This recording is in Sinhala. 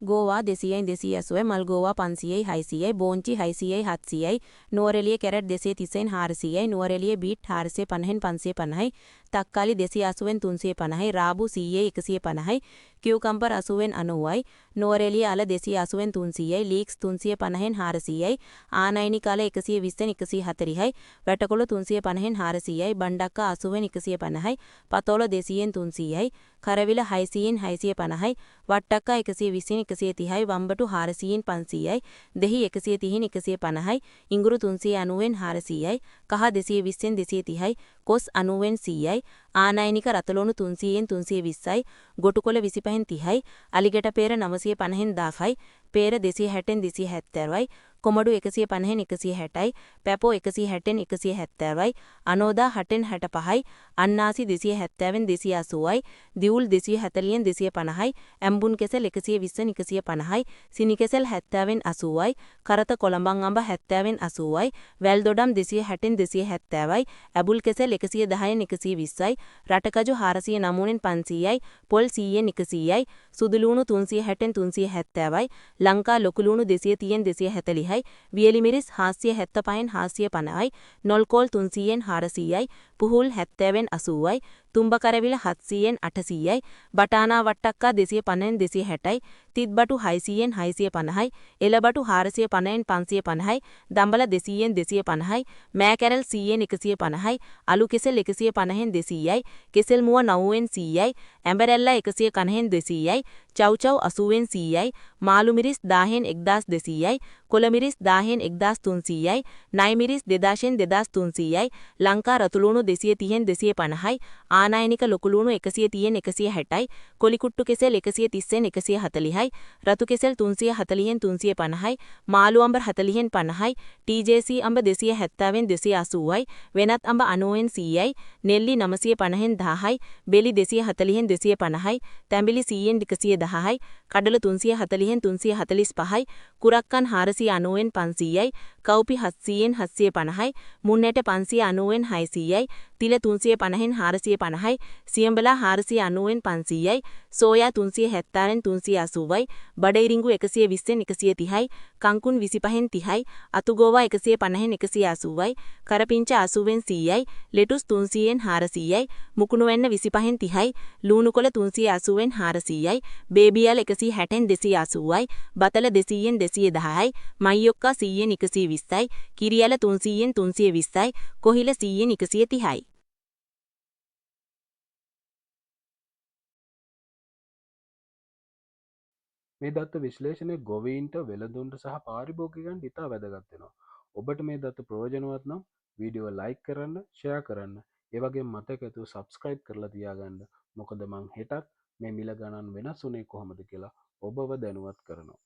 ගෝවා 200යි 280යි මල් ගෝවා 500යි 600යි බෝංචි 600යි 700යි නුවරඑළිය කැරට් 230න් 400යි නුවරඑළිය බීට් 450න් 550යි තක්කාලි 280න් 350යි රාබු 100යි 150යි කියුකම්බර් 80න් 90යි නුවරඑළිය අල 280න් 300යි ලීක්ස් 350න් 400යි ආනයිනික අල 120න් 140යි වැටකොළ 350න් 400යි බණ්ඩක්කා 80න් 150යි පතෝල 200න් 300යි කරවිල 600න් 650යි වට්ටක්කා 120න් 130යි වම්බටු 400න් 500යි දෙහි 130න් 150යි ඉඟුරු 390න් 400යි කහ 220න් 230යි කොස් 90න් 100යි ආනයනික රතලොණු 300න් 320යි ගොටුකොළ 25න් 30යි අලිගැට පේර 950න් 1000යි පේර 260න් 270යි කොමඩු 150න් 160යි පැපෝ 160න් 170යි අනෝදා 60න් 65යි අන්නාසි 270න් 280යි දියුල් 240න් 250යි ඇම්බුන් කෙසෙල් 120න් 150යි සිනි කෙසෙල් 70න් 80යි කරත කොළඹන් අඹ 70න් 80යි වැල් දොඩම් 260න් 270යි ඇබුල් කෙසෙල් 110න් 120යි රටකජු 409න් 500යි පොල් 100න් 100යි සුදුලුණු 360න් 370යි ලංකා ලොකු ලුණු 230න් 240යි වියලි මිරිස් 775න් 750යි නොල් කෝල් 300න් 400යි පුහුල් 70න් 80යි තුම්බ කරවිල 700න් 800යි බටානා වට්ටක්කා 250න් 260යි තිත්බටු 600න් 650යි එළබටු 450න් 550යි දඹල 200න් 250යි මෑ කැරල් 100න් 150යි අලු කෙසෙල් 150න් 200යි කෙසෙල් මුව 90න් 100යි ඇඹරැල්ලා 150න් 200යි චව් 80න් 100යි මාළු මිරිස් 10න් 1200යි කොළ මිරිස් 10න් 1300යි නයි මිරිස් 2000න් 2300යි ලංකා රතුලුණු 230න් 250යි ආනයනික ලොකු ලුණු 130න් 160යි කොලිකුට්ටු කෙසෙල් 130න් 140යි රතු කෙසෙල් 340න් 350යි මාළු අඹ 40න් 50යි TJC අඹ 270න් 280යි වෙනත් අඹ 90න් 100යි නෙල්ලි 950න් 1000යි බෙලි 240න් 250යි තැඹිලි 100න් 110යි කඩල 340න් 345යි කුරක්කන් 490න් 500යි කව්පි 700න් 750යි මුන්නැට 590න් 600යි තිල 350න් 450යි සියඹලා 490න් 500යි සෝයා 370න් 380යි බඩ ඉරිඟු 120න් 130යි කංකුන් 25න් 30යි අතුගෝවා 150න් 180යි කරපිංච 80න් 100යි ලෙටුස් 300න් 400යි මුකුණු වෙන්න 25න් 30යි ලූණු කොළ 380න් 400යි බේබි අල 160න් 280යි බතල 200න් 210යි මයියොක්කා 100න් 120යි කිරි අල 300න් 320යි කොහිල 100න් 130යි මේ දත්ත විශ්ලේෂණය ගොවීන්ට වෙළඳුන්ට සහ පාරිභෝගිකයන්ට ඉතා වැදගත් වෙනවා. ඔබට මේ දත්ත ප්‍රයෝජනවත් නම් වීඩියෝ ලයික් කරන්න, ෂෙයා කරන්න, ඒ වගේම මතක ඇතුව සබ්ස්ක්‍රයිබ් කරලා තියාගන්න. මොකද මං හෙටත් මේ මිල ගණන් වෙනස් වුණේ කොහොමද කියලා ඔබව දැනුවත් කරනවා.